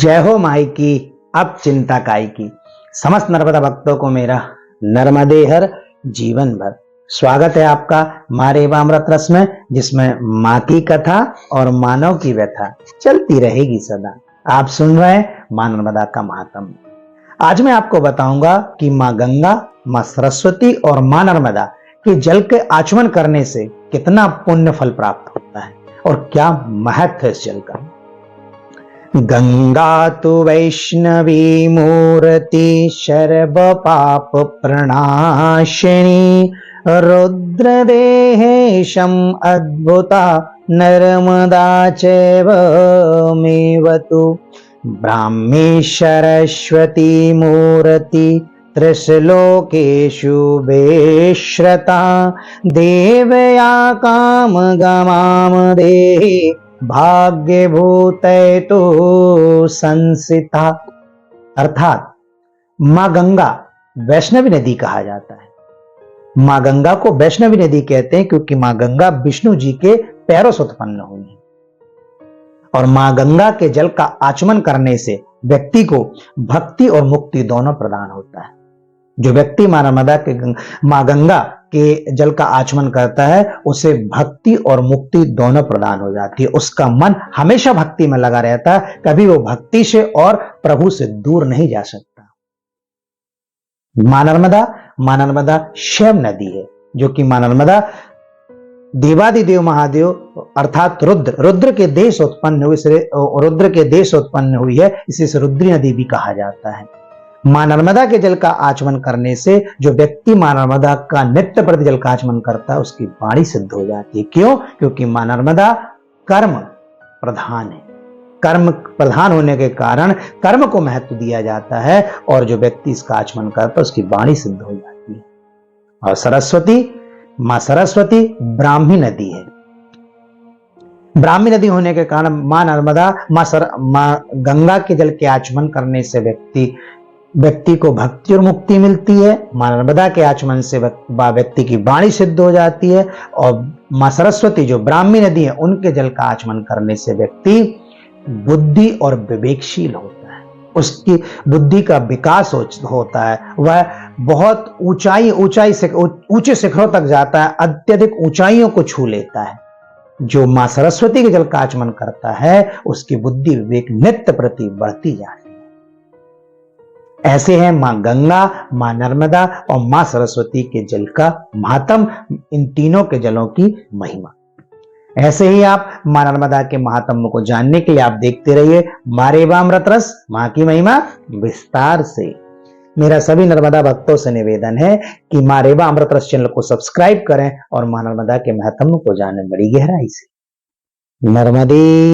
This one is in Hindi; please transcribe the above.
जय हो माई की, अब चिंता काय की। समस्त नर्मदा भक्तों को मेरा नर्मदे हर जीवन भर स्वागत है आपका माँ रेवामृत रस में, जिसमें माँ की कथा और मानव की व्यथा चलती रहेगी सदा। आप सुन रहे हैं माँ नर्मदा का महात्म। आज मैं आपको बताऊंगा कि माँ गंगा, माँ सरस्वती और माँ नर्मदा के जल के आचमन करने से कितना पुण्य फल प्राप्त होता है और क्या महत्व है इस जल का। गंगा तु वैष्णवी मूर्ति सर्व पाप प्रणाशिनी रुद्रदेहेशम अद्भुता नर्मदा चैव मेवतु ब्राह्मी सरस्वती मूर्ति त्रिश्लोकेषु वेश्रता देवया काम गमाम देहि भाग्यभूतय तो संसिता। अर्थात मां गंगा वैष्णवी नदी कहा जाता है। मां गंगा को वैष्णवी नदी कहते हैं क्योंकि मां गंगा विष्णु जी के पैरों से उत्पन्न हुई है और मां गंगा के जल का आचमन करने से व्यक्ति को भक्ति और मुक्ति दोनों प्रदान होता है। जो व्यक्ति मां नर्मदा के मां गंगा के जल का आचमन करता है उसे भक्ति और मुक्ति दोनों प्रदान हो जाती है। उसका मन हमेशा भक्ति में लगा रहता है, कभी वो भक्ति से और प्रभु से दूर नहीं जा सकता। मां नर्मदा शिव नदी है, जो कि मां नर्मदा देवादिदेव महादेव अर्थात रुद्र के देश उत्पन्न हुई है, इसे रुद्री नदी भी कहा जाता है। मां नर्मदा के जल का आचमन करने से जो व्यक्ति मां नर्मदा का नित्य प्रति जल का आचमन करता है उसकी वाणी सिद्ध हो जाती है। क्यों? क्योंकि मां नर्मदा कर्म प्रधान है। कर्म प्रधान होने के कारण कर्म को महत्व दिया जाता है और जो व्यक्ति इसका आचमन करता है उसकी वाणी सिद्ध हो जाती है। और मां सरस्वती ब्राह्मी नदी है। ब्राह्मी नदी होने के कारण मां नर्मदा मां गंगा के जल के आचमन करने से व्यक्ति को भक्ति और मुक्ति मिलती है। मां नर्मदा के आचमन से व्यक्ति की वाणी सिद्ध हो जाती है और मां सरस्वती जो ब्राह्मी नदी है उनके जल का आचमन करने से व्यक्ति बुद्धि और विवेकशील होता है, उसकी बुद्धि का विकास होता है, वह बहुत ऊंचे शिखरों तक जाता है, अत्यधिक ऊंचाइयों को छू लेता है। जो मां सरस्वती के जल का आचमन करता है उसकी बुद्धि विवेक नित्य प्रति बढ़ती जाती है। ऐसे हैं मां गंगा, मां नर्मदा और मां सरस्वती के जल का महात्म, इन तीनों के जलों की महिमा। ऐसे ही आप मां नर्मदा के महात्म को जानने के लिए आप देखते रहिए मां रेवामृत रस, मां की महिमा विस्तार से। मेरा सभी नर्मदा भक्तों से निवेदन है कि मां रेवामृत रस चैनल को सब्सक्राइब करें और मां नर्मदा के महात्म को जानें बड़ी गहराई से। नर्मदे।